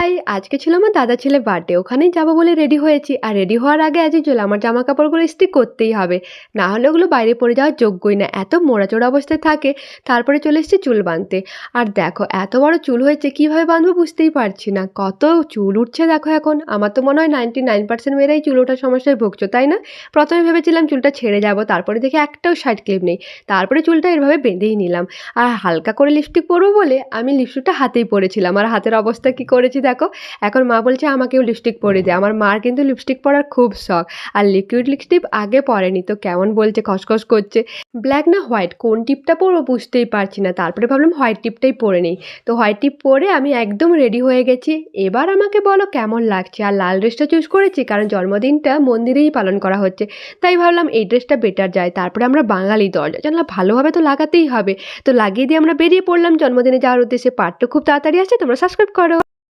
High! আজকে ছিল আমার দাদার ছেলের বার্থডে। ওখানেই যাবো বলে রেডি হয়েছি। আর রেডি হওয়ার আগে as usual আমার জামাকাপড়গুলো ইস্ত্রি করতেই হবে। না হলে ওগুলো বাইরে পড়ে যাওয়ার যোগ্যই না। এত মোড়াচোড়া অবস্থায় থাকে। তারপরে চলে এসেছি চুল বাঁধতে। আর দেখো এত বড় চুল হয়েছে কিভাবে বাঁধবো বুঝতেই পারছি না। কত চুল উঠছে দেখো এখন। আমার তো মনে হয় 99% মেয়েরাই চুল ওঠার সমস্যায় ভুগছো, তাই না? প্রথমে ভেবেছিলাম চুলটা ছেড়ে যাবো। তারপরে দেখি একটাও সাইড ক্লিপ নেই। তারপরে চুলটা এভাবে বেঁধেই নিলাম। আর হালকা করে লিপস্টিক পরবো বলে আমি লিপস্টিকটা হাতেই পরেছিলাম। আর হাতের অবস্থা কি করেছি দেখো। এখন মা বলছে আমাকেও লিপস্টিক পরিয়ে দে। আমার মার কিন্তু লিপস্টিক পরার খুব শখ। আর লিকুইড লিপস্টিক আগে পরেনি তো কেমন বলছে খসখস করছে। ব্ল্যাক না হোয়াইট কোন টিপটা পরবো বুঝতেই পারছি না। তারপরে ভাবলাম হোয়াইট টিপটাই পরে নিই। তো হোয়াইট টিপ পরে আমি একদম রেডি হয়ে গেছি। এবার আমাকে বলো কেমন লাগছে। আর লাল ড্রেসটা চুজ করেছি কারণ জন্মদিনটা মন্দিরেই পালন করা হচ্ছে। তাই ভাবলাম এই ড্রেসটা বেটার যায়। তারপরে আমরা বাঙালি দরজা জানলা ভালোভাবে তো লাগাতেই হবে। তো লাগিয়ে দিয়ে আমরা বেরিয়ে পড়লাম জন্মদিনে যাওয়ার উদ্দেশ্যে। পার্ট 2 খুব তাড়াতাড়ি আসছে, তোমরা সাবস্ক্রাইব করো।